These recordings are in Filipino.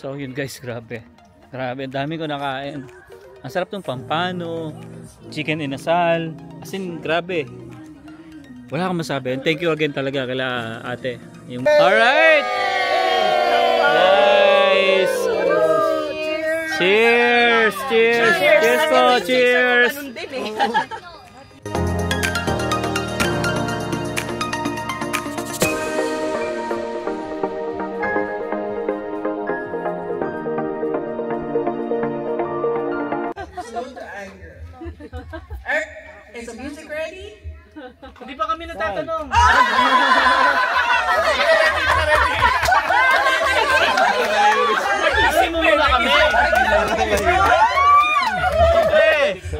So yun guys, grabe. Grabe, ang dami ko nakain. Ang sarap ng pampano, chicken inasal. As in, grabe. Wala akong masabi. And thank you again talaga kala ate. Alright! Guys! Cheers! Cheers! Cheers po! Cheers! Is the music ready? Hindi pa kami natatanong. Kasi mo muna kami.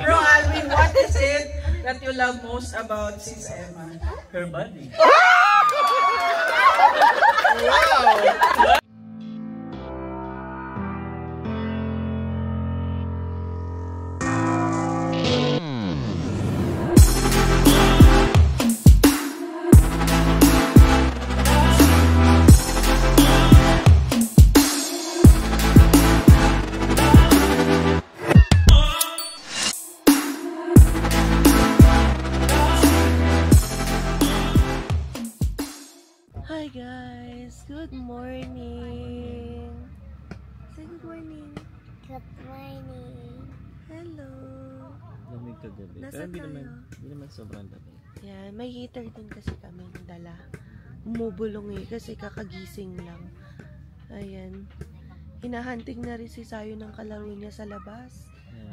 Bro Alvin, what is it that you love most about Sis Emma? Her body. Wow! Hi guys, good morning. Say good morning. Good morning. Hello. Lamig kagabi. Nasaan Pero tayo? hindi naman sobrang lamig. Yan, may heater din kasi kami dala. Umubulong kasi kakagising lang. Ayan. Hinahanting na rin si Sayo ng kalaro niya sa labas.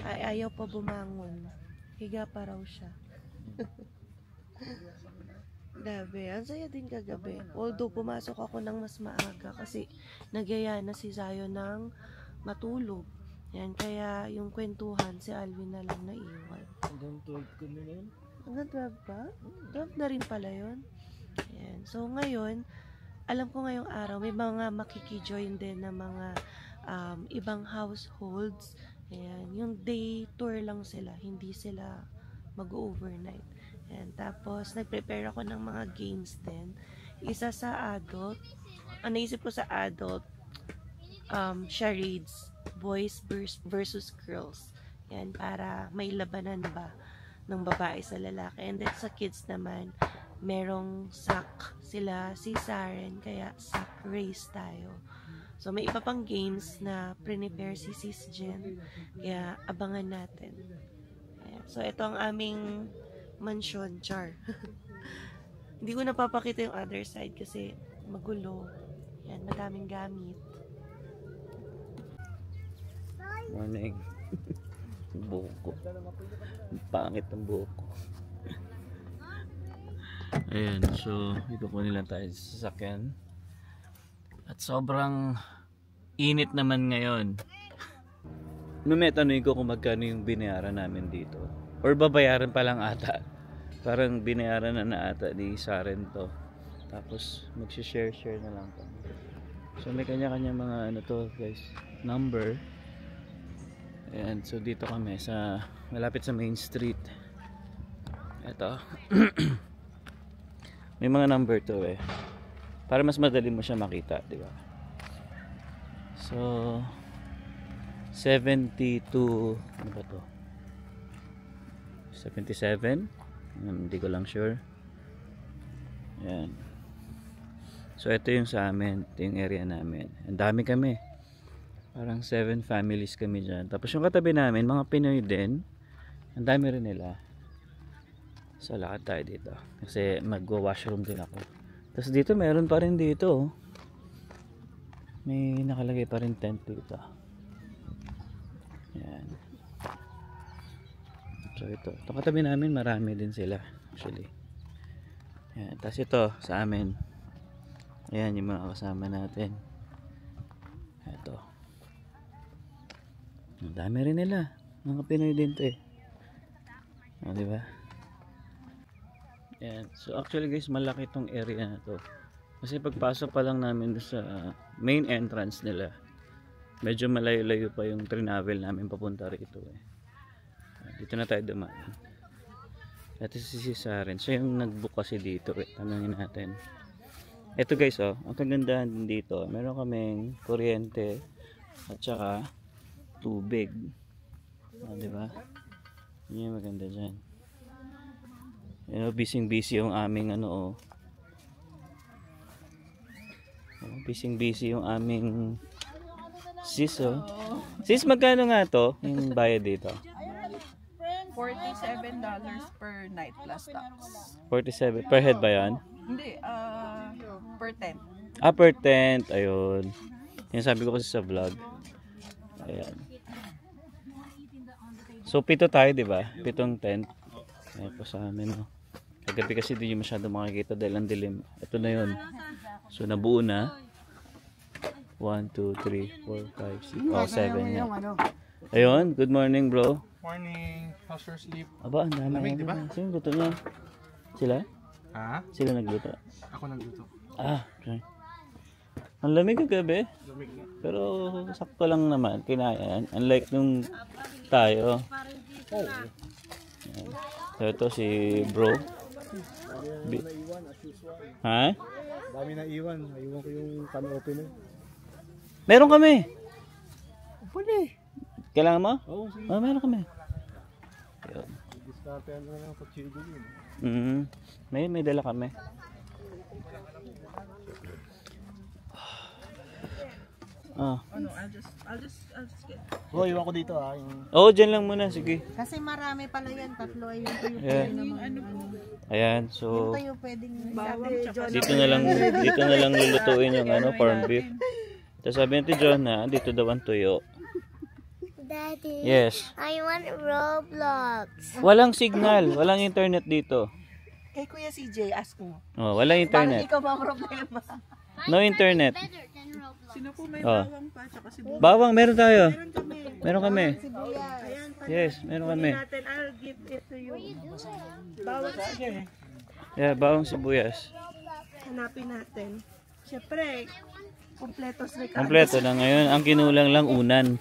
Ay, ayaw pa bumangon. Higa pa raw siya. Grabe, ang saya din kagabi. Although pumasok ako ng mas maaga kasi nagyaya na si Zayo ng matulog. Yan, kaya yung kwentuhan si Alvin na lang naiwan. Hanggang 12 ko na yun. Hanggang 12 ba? 12 na rin pala yun. Yan. So ngayon, alam ko ngayong araw may mga makikijoin din na mga ibang households. Ayan, yung day tour lang sila, hindi sila mag-overnight. And tapos, nag-prepare ako ng mga games din. Isa sa adult. Ang naisip ko sa adult, charades. Boys versus girls. Yan, para may labanan ba ng babae sa lalaki. And then sa kids naman, merong sack sila, si Saren, kaya sack race tayo. So, may iba pang games na prepare si Sis Jen. Kaya, abangan natin. Ayan. So, ito ang aming mansion, char. Hindi ko napapakita yung other side kasi magulo. Yan, madaming gamit. Morning. Buhok ko. Pangit ang buhok ko. Ayan, so ikukunin lang tayo sa sasakyan. At sobrang init naman ngayon. Tanungin ko kung magkano yung binayaran namin dito. Or babayaran pa lang ata. Parang binayaran na ata ni Saren to. Tapos mag-share na lang kami. So may kanya-kanya mga ano to guys, number. Ayan, so dito kami sa malapit sa Main Street. Ito. May mga number to eh. Para mas madali mo siya makita, di ba? So 72 ano ba to? 77? Hindi ko lang sure. Ayan. So ito yung sa amin, ito yung area namin. Ang dami kami. Parang 7 families kami dyan. Tapos yung katabi namin, mga Pinoy din. Ang dami rin nila. So lakad tayo dito. Kasi mag-washroom din ako. Tapos dito meron pa rin dito. May nakalagay pa rin tent dito. Ayan. So ito katabi namin, marami din sila actually. Ayan. Tapos ito sa amin. Ayan yung mga kasama natin. Ito. Ang dami rin nila. Mga Pinoy din to eh. O, diba? Ayan. So actually guys, malaki tong area na to. Kasi pagpasok pa lang namin sa main entrance nila, medyo malayo-layo pa yung travel namin papunta rito eh. Dito na tayo dumaan. Ito si Saren. Siya yung nag-book kasi dito eh. Tanungin natin. Ito guys oh, ang kagandahan din dito, meron kaming kuryente, At saka tubig. Di ba? Yun yung maganda dyan. Busy yung aming ano busy yung aming sis Sis, magkano nga to yung bayad dito? $47 per night plus tax. 47 per head ba yan? Hindi, per tent. Per tent, ayun. Yung sabi ko kasi sa vlog. Ayan. So 7 tayo, di ba? 7 tent. Ayan po sa amin, no. Kagabi kasi di nyo masyado makikita dahil ang dilim. Ito na yun. So nabuo na. 1, 2, 3, 4, 5, 6, 7 yan. Ayun, good morning bro. Morning. How's your sleep? Aba, ang dami. Lamig, di ba? Sino luto niya? Sila? Ha? Sila nagluto? Ako nagluto. Okay. Ang lamig kagabi. Lamig na. Pero sakto lang naman. Kinaya. Unlike nung tayo. Ayan. So ito si bro. Ha? Dami na iwan. Naiwan ko yung can opener. Meron kami. Pwede. Kailangan mo? Oo, sige. Meron kami. Ayun. Diskartehan na lang sa chili yun. May dala kami. Ano, I'll just get. Oh, iwan ko dito yung... Dyan lang muna. Sige. Kasi marami pala yan, tatlo ayun tayo Yeah. Ayan, so tayo pwedeng dito na lang lulutuin yung corned beef. Tapos sabi ni John na dito daw ang tuyo. Daddy, Yes. I want Roblox. Walang signal, walang internet dito. Kay Kuya CJ, ask mo. Walang internet. Ikaw ba ang problema? No internet. Sino po may Oh. bawang pa, tsaka si Bawang, meron tayo. kami. Meron kami. Sibuyas. Ayan, Yes, meron kami. natin, I'll give it to you. Bawang sige. Yeah, bawang sibuyas. Hanapin natin. Siyempre, kompleto sa Kompleto na ngayon. Ang kinulang lang unan.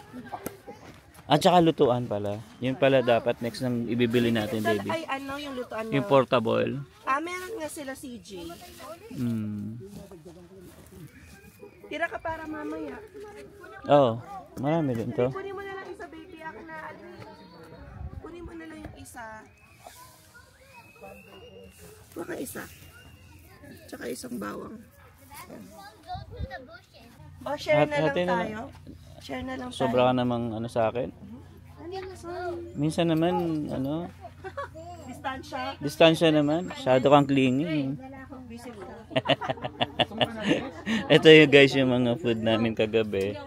At saka lutuan pala. Yun pala dapat next nang ibibili natin, baby. Ay, ano yung lutoan mo? Yung portable. Meron nga sila CJ. Tira ka para mamaya. Marami din to. Kunin mo na lang isa, baby. Akin na, kunin mo na lang yung isa. Baka isa. Tsaka isang bawang. Share na lang Hati na tayo. Share na lang tayo. Sobra ka namang sa akin. Minsan naman, distansya naman. Masyado kang clingy. Ito yung guys, yung mga food namin kagabi.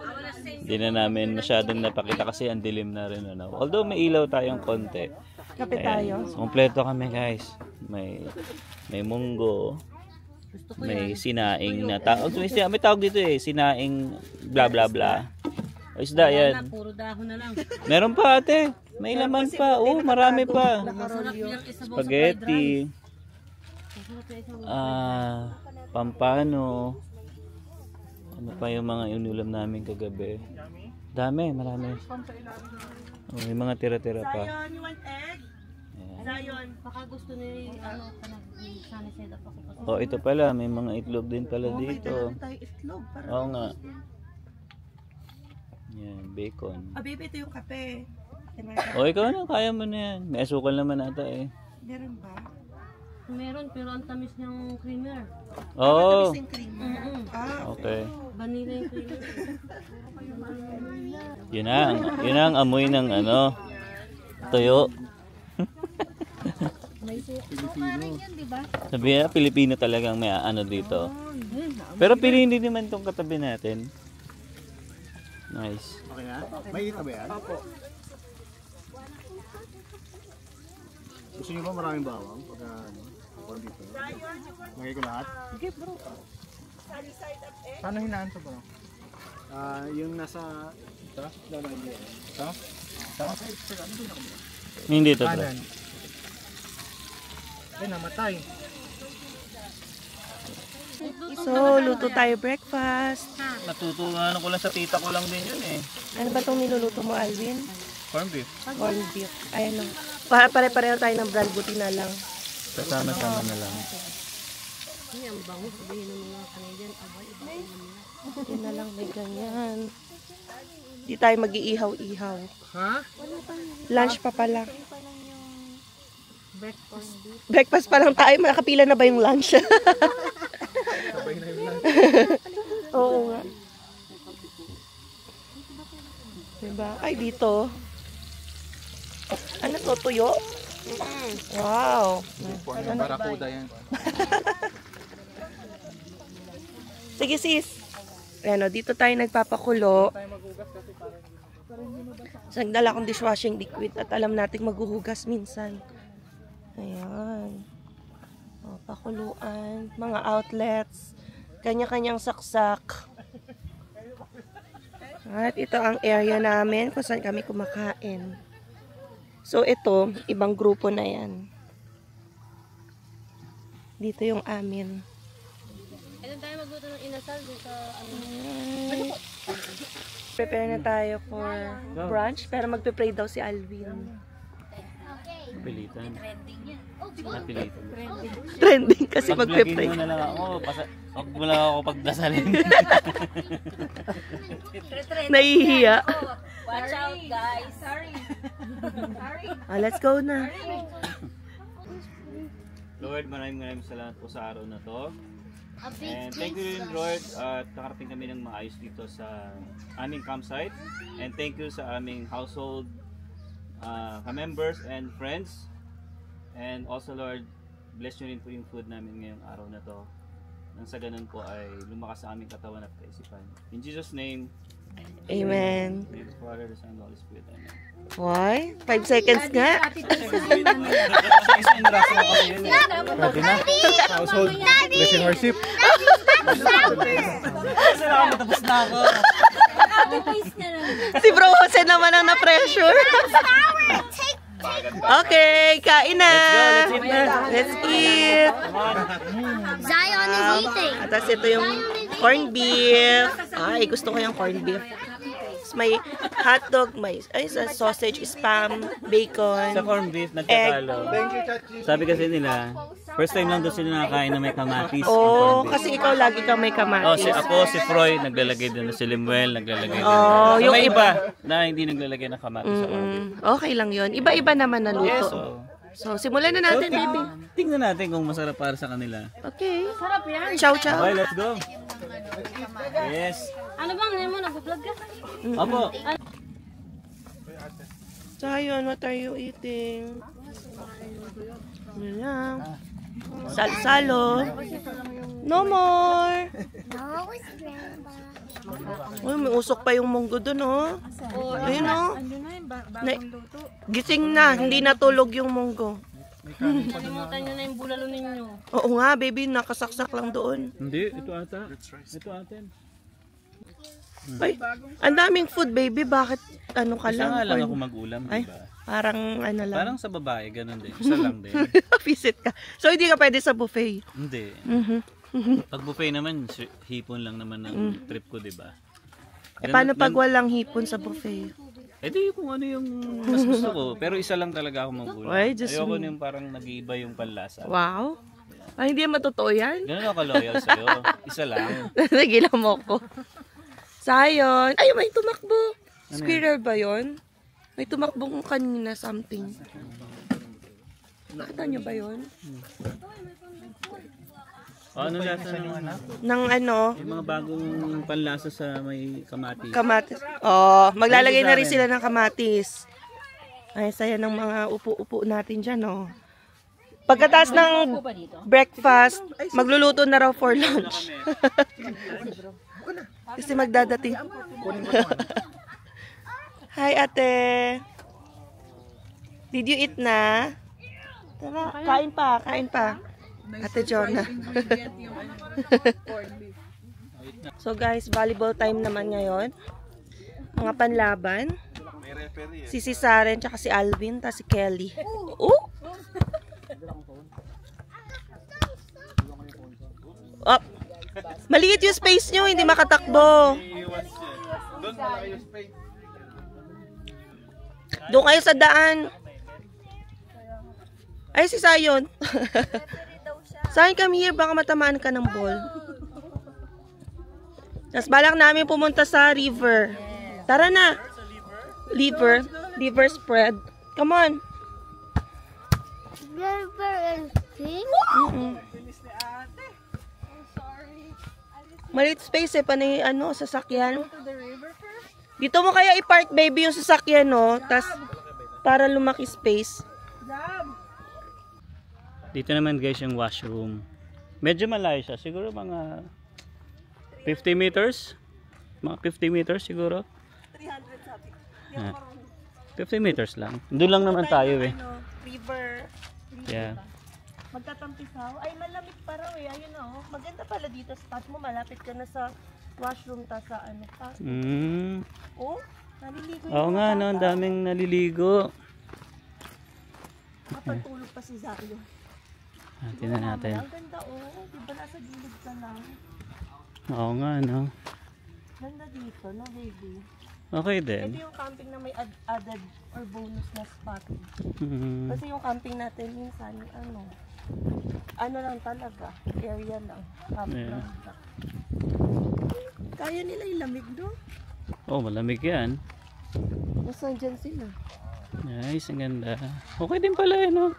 Hindi na namin masyadong napakita kasi ang dilim na rin. Although may ilaw tayong konti. Kape tayo. Kompleto kami guys. May munggo. May sinaing na tawag. May tawag dito sinaing bla bla bla. O isda yan. Puro dahon na lang. Meron pa ate. May laman pa. Marami pa. Spaghetti. Pampano. Ano pa yung mga inulam namin kagabi? Marami. May mga tira-tira pa. Zion, you want egg? Zion. Baka gusto ni sunny side up ako. Ito pala. May mga itlog din pala dito. May tayo itlog. Oo nga. Yan, bacon. Baby, ito yung kape. Ikaw na. Kaya mo na yan. May asukal naman ata Meron ba? Meron, pero ang tamis niyang creamer. Oo. Missing cream. Okay. Vanilla yung creamer. Yun ang amoy ng tuyo. Sabi na, Pilipino talagang may dito. Pero piliin din naman itong katabi natin. Nice. Okay na? May ita ba yan? Opo. Gusto niyo ba maraming bawang? Pagka dito. Lagay ko lahat? Okay, bro. Paano hinaan to bro? Yung nasa... Ito? Ito? Hindi ito, bro. Kanan. Namatay. So, luto tayo breakfast. Natutunan ko lang sa tita ko lang din yun Ano ba itong niluluto mo, Alvin? Corned beef. Corned beef. Ayan o. Pare-pareho tayo ng brand, buti na lang. Kasama-sama na lang. Hindi, ang bango. Sabihin ng mga Canadian, abay, iba naman. Yun na lang, may ganyan. Di tayo mag-iihaw-ihaw. Ha? Lunch pa pala. Breakfast. Breakfast pa lang tayo. Nakapila na ba yung lunch? Sabay na yung lunch. Oo nga. Diba? Ay, dito. Ano to? Tuyo? Wow. Ano? Barakuda yan. Sige sis. Ayan o, dito tayo nagpapakulo. So, nagdala akong dishwashing liquid at alam natin maghuhugas minsan. Ayan. O, pakuluan. Mga outlets. Kanya-kanyang saksak. At ito ang area namin kung saan kami kumakain. So, ito, ibang grupo na yan. Dito yung amin. Kailan tayo magluto ng inasal dun sa ano? Prepare na tayo for brunch, pero magpe-pray daw si Alvin. Pilitan. Napilitan. Trending kasi Pag-vlogin magpe-pray. mo na lang ako. Huwag mo lang ako pagdasalin. Nahihiya. Watch out, guys. Sorry. Let's go na. Lord, maraming salamat po sa araw na to. And thank you rin, Lord, at nakarating kami ng maayos dito sa aming campsite. And thank you sa aming household members and friends. And also, Lord, bless nyo rin po yung food namin ngayong araw na to. Nang sa ganun po ay lumakas sa aming katawan at kaisipan. In Jesus' name, Amen. name of the Father, the Son, and the Holy Spirit. Amen. Why? 5 seconds nga. Household blessing worship. Kasi nakatapos na ako. Si Bro Jose naman ang na-pressure. Okay, kain na. Let's eat na. Let's eat. Zion is eating. At tapos ito yung corned beef. Ay, gusto ko yung corned beef. Tapos may hotdog, may sausage, spam, bacon. Sa corned beef, nagkatalo. Sabi kasi nila, first time lang doon sila nakakain na may kamatis. Oh, yung corned beef. kasi ikaw lagi kang may Oh, kamatis. si Froy, naglalagay din, si Limuel, naglalagay din. Oh, So, yung may iba. iba na hindi naglalagay ng kamatis sa corned beef. Okay lang yun. Iba-iba naman na Yes, luto. So, simulan na natin, baby. Tingnan natin kung masarap para sa kanila. Okay. Sarap yan. Ciao, ciao. Okay, let's go. Yes. Ano bang name mo? Nag-vlog ka? Opo. So, ayun, what are you eating? Yun lang. Salo-salo. No more. No, it's grandma. Uy, may usok pa yung munggo dun, oh. Ayun, oh. Gising na, hindi natulog yung munggo. Kalimutan nyo na yung bulalo ninyo. Oo nga, baby, nakasaksak lang doon. Hindi, ito ata. Ito atin. Ay, ang daming food, baby. Bakit, ano ka Isa lang? nga lang ako mag-ulam, Ay, diba? parang ano lang. Parang sa babae, ganun din. Isa lang din. Visit ka. So, hindi ka pwede sa buffet. Hindi. Mhm. Pag buffet naman, hipon lang naman ng trip ko, diba? Eh, paano pag walang hipon sa buffet? Eh di kung ano yung mas gusto ko. Pero isa lang talaga ako mag-ulam. Ay, Diyos Ayoko me. yung parang nag-iiba yung panlasa. Wow. Ay, hindi yan matotoo yan. Ganun ako loyal sa'yo. Isa lang. Nagilan mo ko. Sayon. Ay, may tumakbo. Squirrel ba yon? May tumakbong kanina something. Nakita niyo ba yon? Ano lasa ng Nang ano, yung mga bagong panlasa sa may kamatis? kamatis. Oh, maglalagay na rin sila ng kamatis. Ay, saya ng mga upo-upo natin dyan, oh. Pagkatapos ng breakfast, magluluto na raw for lunch. Kasi magdadating. Hi, ate. Did you eat na? Tara, kain pa, kain pa. Ate Jonah. So guys, volleyball time naman ngayon. Mga panlaban. Si Saren, tsaka si Alvin, tapos si Kelly. Oh! Up! Maliit yung space nyo, hindi makatakbo. Doon kayo sa daan. Ay, si Sayon. Saan come here? Baka matamaan ka ng ball. Tapos balak namin pumunta sa river. Tara na. Liver spread. Come on. River and fish? Maliit space eh. Panay sasakyan. Dito mo kaya i-park baby yung sasakyan, no? Tas para lumaki space. Dito naman guys yung washroom. Medyo malayo siya. Siguro mga 50 meters. Mga 50 meters siguro. 300 sabi. 50 meters lang. Doon lang naman tayo eh. River. Yeah. Magtatampisaw. Ay, malamig pa raw eh. Ayun o. Maganda pala dito. Start mo, malapit ka na sa washroom ta sa ta. Oh, naliligo Oo nga, no, ang daming naliligo. Kapagtulog pa si Zario. Tingnan natin. Ang ganda oh. Diba nasa gilid ka lang? Oo nga, no. Ganda dito, no baby? Okay din. Ito yung camping na may added or bonus na spot. Kasi yung camping natin minsan, ano lang talaga, area lang. Campground lang. Kaya nila yung lamig, no? Oh, malamig yan. Nasaan dyan sila? Nice, ang ganda. Okay din pala eh, no?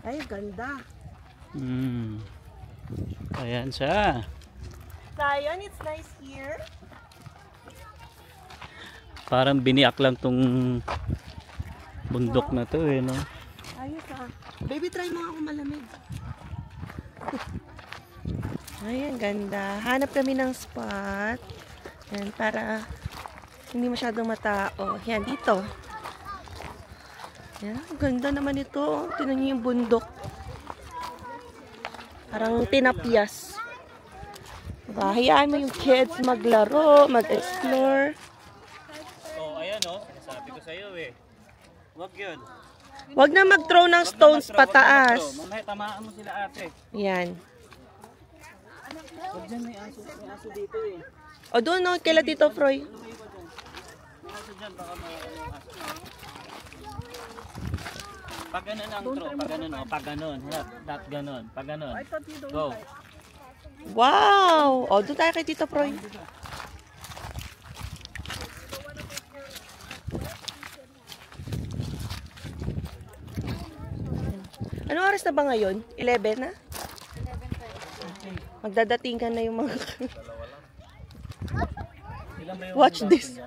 Ay, ganda. Ayan siya. Zion, it's nice here. Parang biniak lang tong bundok na to eh, no? Ayos ah. Baby, try mo ako malamig. Ayan, ganda. Hanap kami ng spot. Yan, para hindi masyadong matao. Yan, dito. Yan, ganda naman ito. Tingnan niyo yung bundok. Parang tinapyas. Diba? Hayaan mo yung kids maglaro, mag-explore. Oh, ayan oh. Sinasabi ko sa'yo eh. Huwag yun. Huwag na mag-throw ng stones pataas. Mamaya tamaan mo sila ate. Yan. Huwag dyan, may aso dito eh. O doon no, kila Tito Froy. May aso dyan, baka may aso. Pag ganun ang throw, pag ganun oh, pag ganun. Not ganun, pag ganun. Go. Wow! O, doon tayo kay Tito Froy. Anong oras na ba ngayon? 11 na? Magdadating ka na yung mga... Watch this.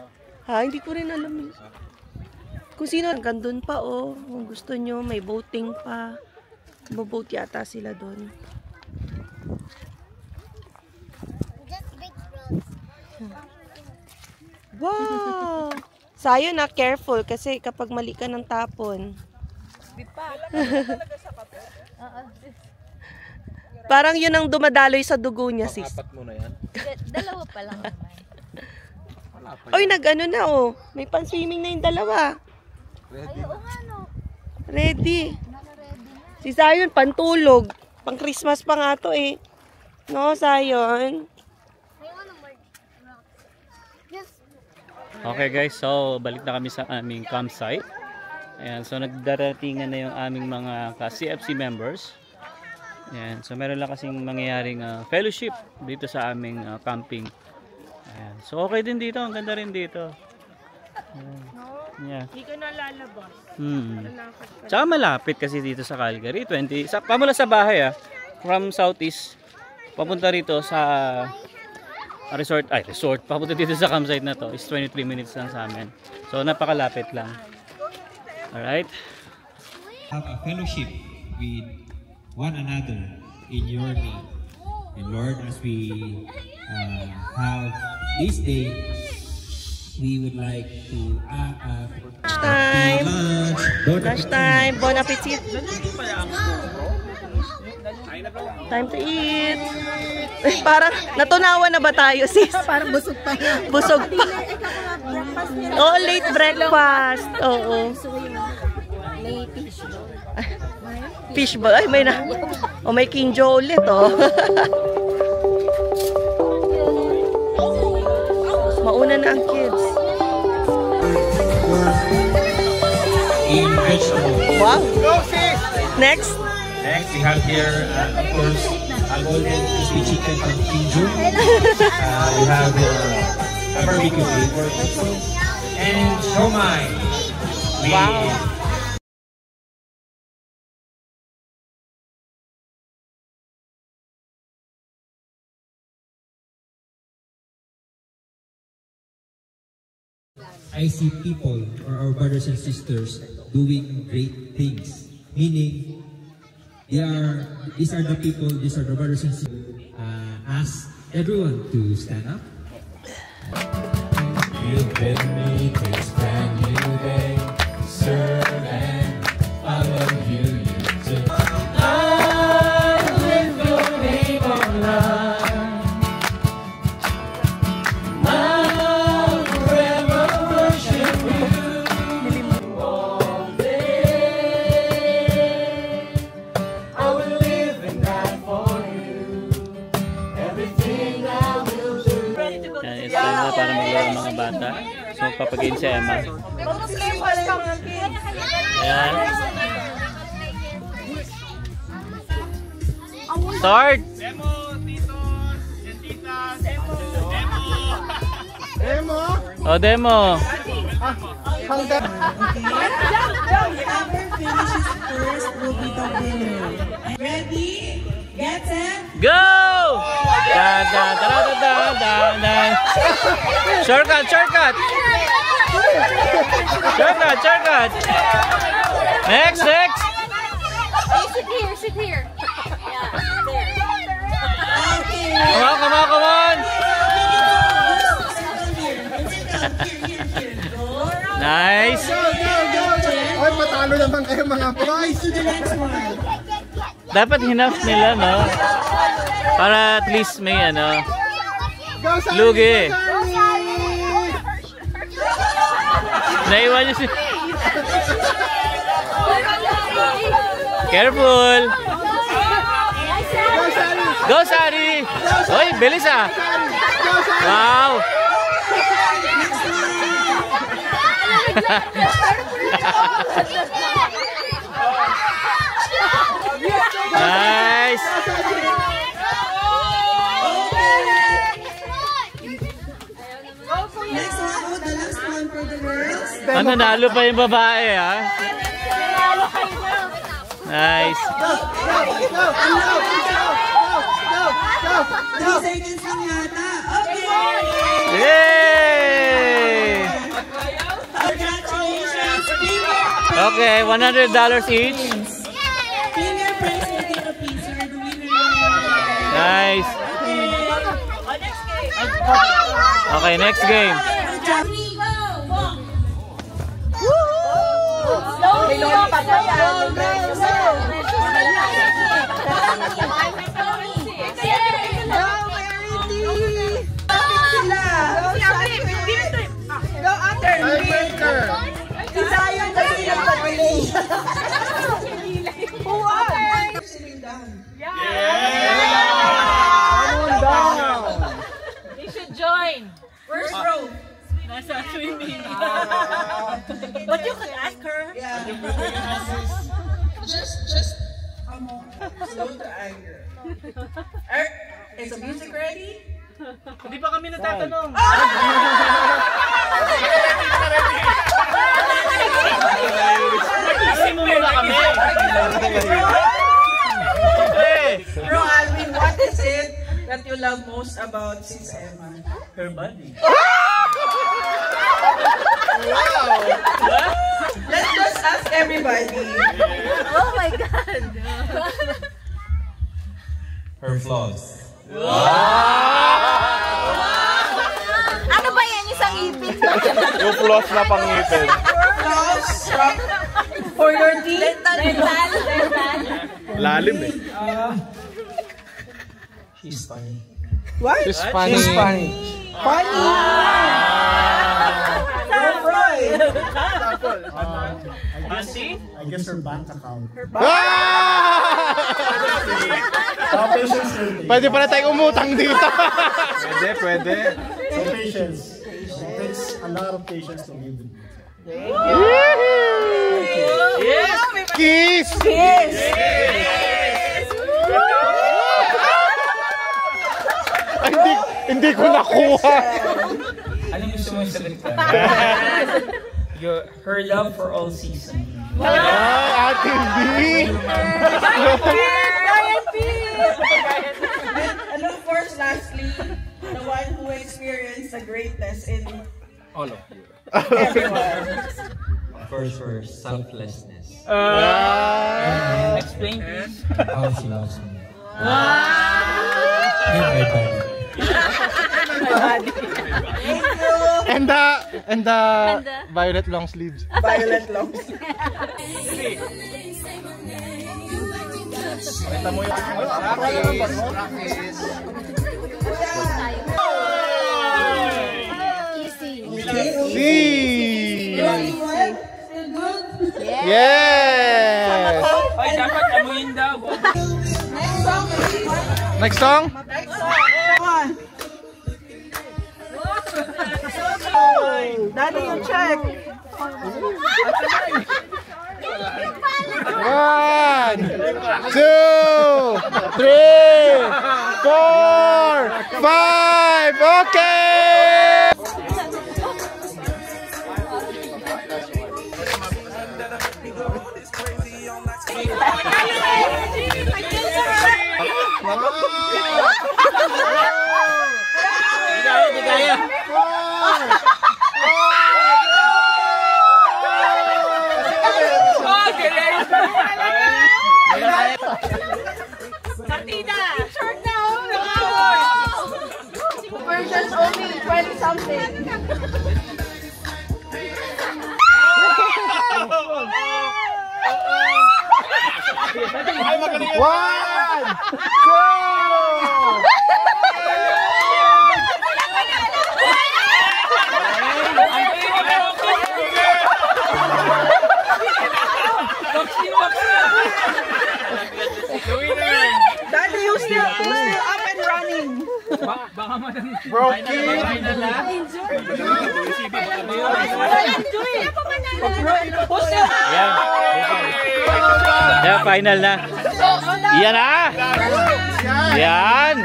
Ha? Hindi ko rin alam. Kung sino, hanggang doon pa oh. Kung gusto nyo, may boating pa. Boat yata sila doon. Wow! Sayo na, careful kasi kapag mali ka ng tapon. Parang yun ang dumadaloy sa dugo niya, sis. Apat mo na yan. Dalawa pa lang naman. Oy, nag-ano na oh. May pan-swimming na yung dalawa. Ready? Oo nga no. Ready. Naka-ready na. Si Zion, pantulog. Pang-Christmas pa nga to eh. No, Zion? Okay guys, so balik na kami sa aming campsite. Ayan, so nagdaratingan na yung aming mga ka-CFC members. Ayan, so meron lang kasing mangyayaring fellowship dito sa aming camping. Ayan, so okay din dito, ang ganda rin dito. Ayan. Yeah. Hindi ka na lalabas. Tsaka malapit kasi dito sa Calgary. Pamula sa bahay from southeast, papunta rito sa resort. Papunta dito sa campsite na to is 23 minutes lang sa amin. So napakalapit lang. Alright. Have a fellowship with one another in your name. And Lord, as we have this day, we would like to Time. Lunch time. Bon appetit. Time to eat. Parang natunawan na ba tayo, sis? Parang busog pa. Busog pa. Oh, late breakfast. Oo. May fishbowl. Fishbowl. Ay, may na. Oh, may kinjo ulit, oh. Mauna na ang kids. Wow. Next. Next, we have here, of course, a golden crispy chicken from Kinju. We have a barbecue flavor. And siomai. Wow. I see people or our brothers and sisters doing great things. Meaning, these are the people, these are the brothers and sisters. Ask everyone to stand up. You've been me this brand new day. Serve and follow you. I live your name on love. I'll forever worship you. All day I will live and die for you. Everything I will do. Yan, ito na para maglaro ng mga bata. So, papagain si Emma. Ayan. Start! Demo, tito, and titas. Demo. O, demo. Hanggang. Whoever finishes first will be the winner. Ready? Get set? Go! Da, da, da, da, da, da, da. Shortcut, shortcut! Shortcut, shortcut! Next, next! Sit here. Come on, come on, come on! Nice! Ay, patalo naman kayo mga boys. Dapat hinaf nila, no? Para at least may ano. Lugi. Naiwan niyo si... Careful! Go, Sari! Oy, bilis ah! Wow! Nice! Next one, the last one for the girls. Nanalo pa yung babae, ha? Nice! 3 seconds lang yata. Okay! Yay! Congratulations! Okay, $100 each. Finger praise will get a piece. You're the winner. Nice! Okay, next game. They should join. First row. Nasa swimming. But you can ask her. Yeah. Just slow to anger. Is the music ready? Hindi pa kami natatanong. Kasi mo muna kami. Bro Alvin, what is it that you love most about Sis Emma? Her body. Wow! Let's just ask everybody. Oh my God. Her flaws. Ano ba yan? Isang ipin? Yung flaws na pangipin. Applause for your team. Dental. Lalim eh. She's funny. What? She's funny. She's funny. Funny! You're right. Auntie? I guess her bank account. Pwede pala tayong umutang dito. Pwede. So patience. It takes a lot of patience to live with me. Yes! Kiss! Yes! Hindi ko nakuha. Ano gusto mo sagot ka? Her love for all seasons. Ate B! And of course, lastly, the one who experienced the greatness in All of you. everyone. First for selflessness. Explain please. How she loves me. And my body. And the violet long sleeves. Violet Locks. Kita mo yung Yes! Ay, dapat amuin daw. Next song? Daddy, you check. 1, 2, 3, 4, 5. Okay! Partida! Short now! Versions only 20-something. One, Daddy, you still up and running. baka broken. Yeah, final na. Yan na. Yan.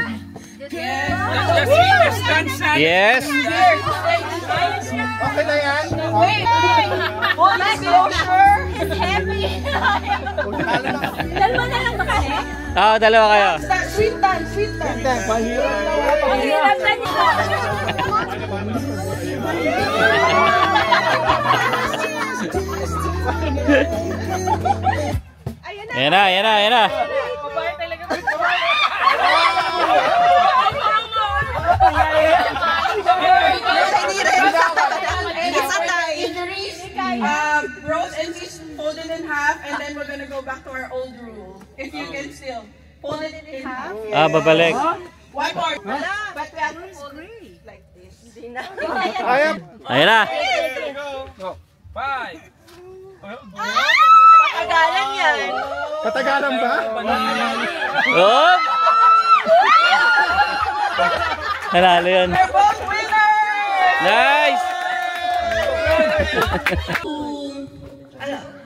Yes. Okay na yan? Wait! Full disclosure! It's heavy! Dalawa na lang ba kasi? Oo, dalawa kayo. Sweet time, sweet time. Mahirap na nila! Yan na, yan na, yan na. Babae talaga. It's a tie. Rose and sis folded in half, and then we're gonna go back to our old rule. If you can still fold it in half. Babalik. One more. But we have to fold it like this. Ayan na. Patagalan yan. Patagalan ba? Oh! Nanalo yun. We're both winners! Nice!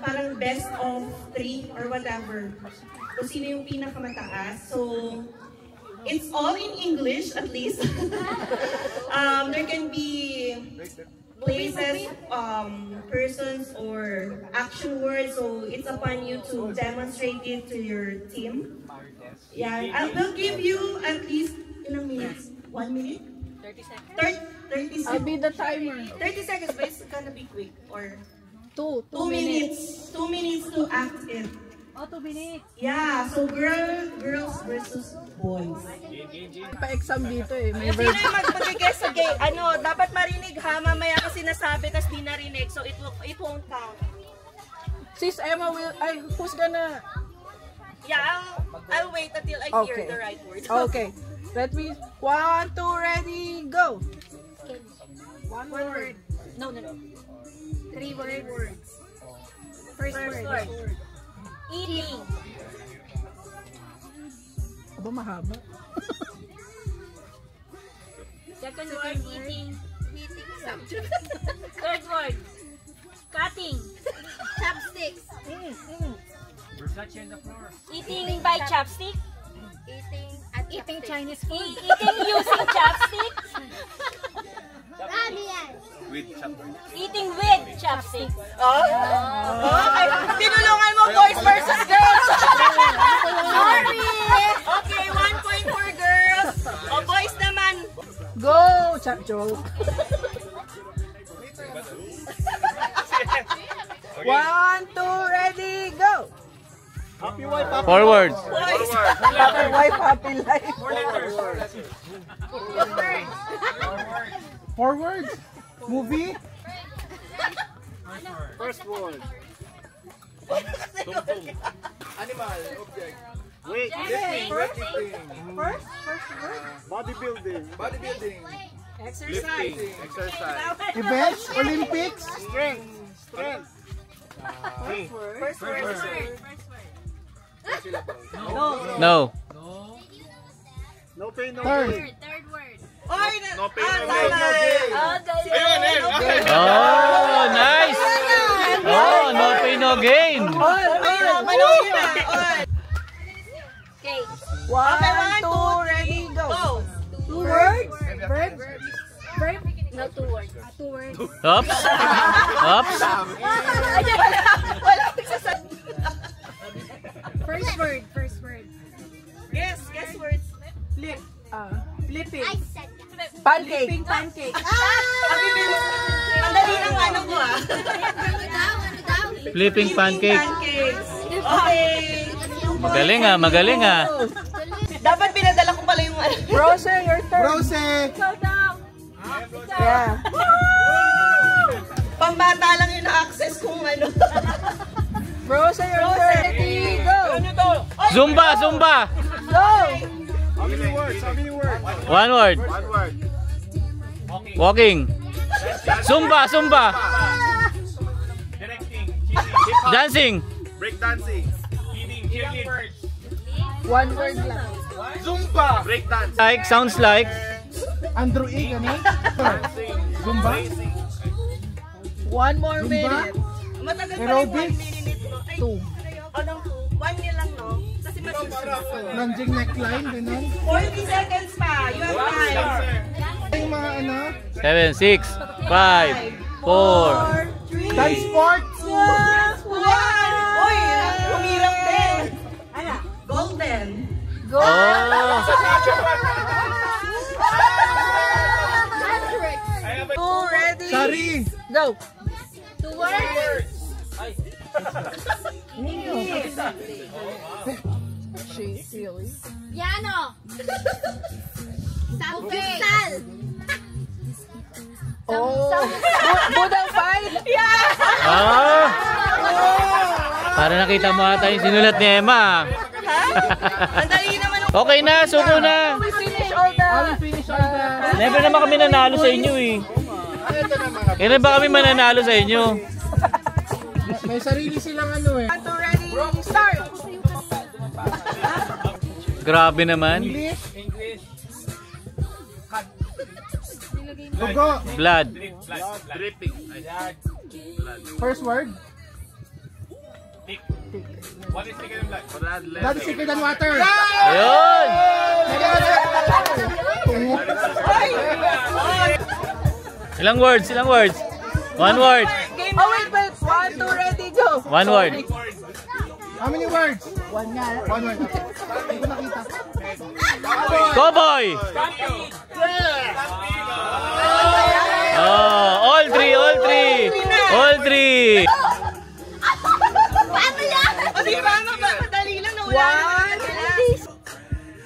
Parang best of 3 or whatever. Kung sino yung pinakamataas. So, it's all in English at least. There can be places, persons, or action words. So, it's upon you to demonstrate it to your team. Yeah, I will give you at least ilang minutes? 1 minute? 30 seconds. 30 seconds. I'll be the timer. 30 seconds, but it's gonna be quick. Or 2 minutes. 2 minutes to act it. Oh, 2 minutes. Yeah, so girls versus boys. Pa-exam dito eh. May Sino yung mag-guess sa game? Ano, dapat marinig ha, mamaya kasi nasabi, tas di narinig, so it won't count. Sis Emma will, who's gonna... Yeah, I'll wait until I hear Okay. the right word. Okay. Let me... 1, 2, ready, go! One word. No. 3 words. First word. Eating. Aba, mahaba. Second word, eating. Third word, cutting. Chopsticks. Eating by chopstick. Eating at Eating Chinese food. Eating using chopsticks. With chopstick. Eating with chopsticks. Okay. Tinulungan mo boys versus girls. Sorry. Okay, 1 point for girls. O boys naman. Go, Chap Joke. 1, 2, ready, go. Happy wife, happy Forward. Happy wife, happy life. Forward. Movie. First word. Animal, object. Wait, lifting. First word. Bodybuilding. Exercise. Events, Olympics. Strength. First word. No. No pain, no gain. Third word. Oy, No pain, no gain. Oh, nice. Oh, no pain, no gain. Okay. 1, 2, ready, go. 2 words. Verb. No, 2 words. 2 words. Oops. Oops. First word. First word. Guess words. Flipping. Pancake. Flipping pancake. Ang dali ng ano ko Flipping pancake. Pancakes. Okay. Magaling ah, magaling ah. Dapat pinadala ko pala yung ano. Rose, your turn. Rose. Yeah. Pambata lang yung na-access kung ano. Rose, your turn. Ready, go. Zumba, Zumba. Go. How many words? 1 word. Walking. Zumba, Zumba. Dancing. Breakdancing. 1 word lang. Zumba. Breakdance. Like, sounds like. Andrew E. Ano? Zumba. 1 more minute. Matagal pa rin 1 Aerobics. minute. 2. Anong 2? 1 year lang, no? Kasi Lunging neckline. Ganun. 40 seconds pa. You have time. Yung mga ano. 7, 6, 5, 4. Dance sports. 1. Uy, humirap din. Ano? Golden. Oh. Ready, Sari. go. 2 words. Piano. Futsal. Budang fight. Ah. Para nakita mo ata yung sinulat ni Emma. Ang dali naman. Okay na, suko na. Finish all the... Never naman kami nanalo sa inyo eh. Kailan ba kami mananalo sa inyo? May sarili silang ano eh. Ready, start. Grabe naman. Dugo. Blood. First word. What is thicker than blood? That is thicker than water. Ayun! Ilang words? Ilang words? 1 word. Oh, wait. 1, 2, ready, go. 1 word. How many words? 1 nga. 1 word. Hindi ko nakita. Cowboy! Oh, all three, all three. All three. O di ba, madali lang na 1.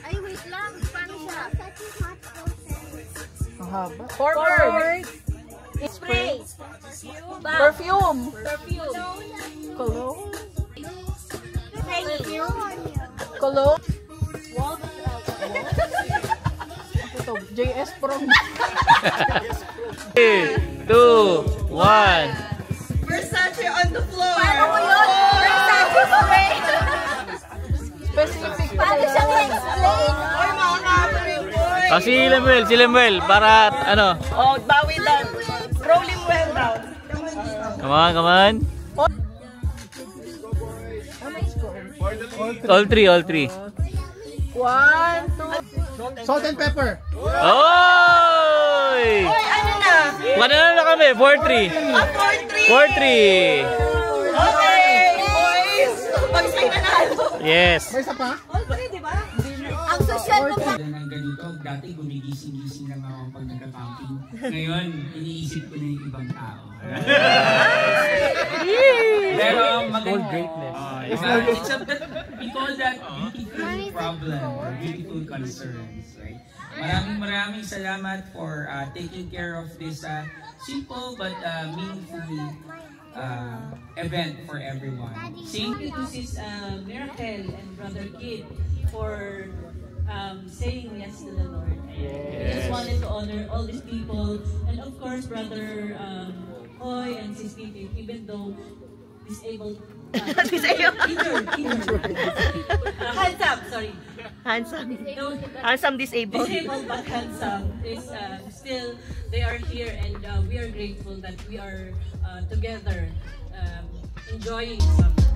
Ay, wait lang. Paano siya? Mahaba. 4 words. Spray. Perfume. Perfume. Cologne. Hanging. Cologne. Ito, JS Pro. 3, 2, 1. Versace on the floor. Paano ko yun? Versace spray. Specific. Paano siya i-explain? Oy, mga kapatid, boy. Oh, si Lemuel, para ano? Oh, bawi down. Roll him well down. Come on, come on. All three, all three. 1, 2, Salt and pepper. Oy! Oy, ano na? Panalo na kami, 4-3. 4-3. 4-3. Okay, boys. Pag-say nanalo. Yes. May isa pa? All three, di ba? Ang social ko pa. Ng ganito, dati gumigising-gising lang ako pag nagka-camping. Ngayon, iniisip ko na yung ibang tao. Pero maganda. We call that beautiful problem or beautiful concerns. Right? Maraming salamat for taking care of this simple but meaningful event for everyone. Thank you to Sis Miracle and Brother Kid for saying yes to the Lord. We just wanted to honor all these people, and of course Brother Hoy and Sis Titi, even though disabled. Injured. Handsome, sorry. Handsome disabled. Disabled but handsome is still, they are here, and we are grateful that we are together enjoying summer.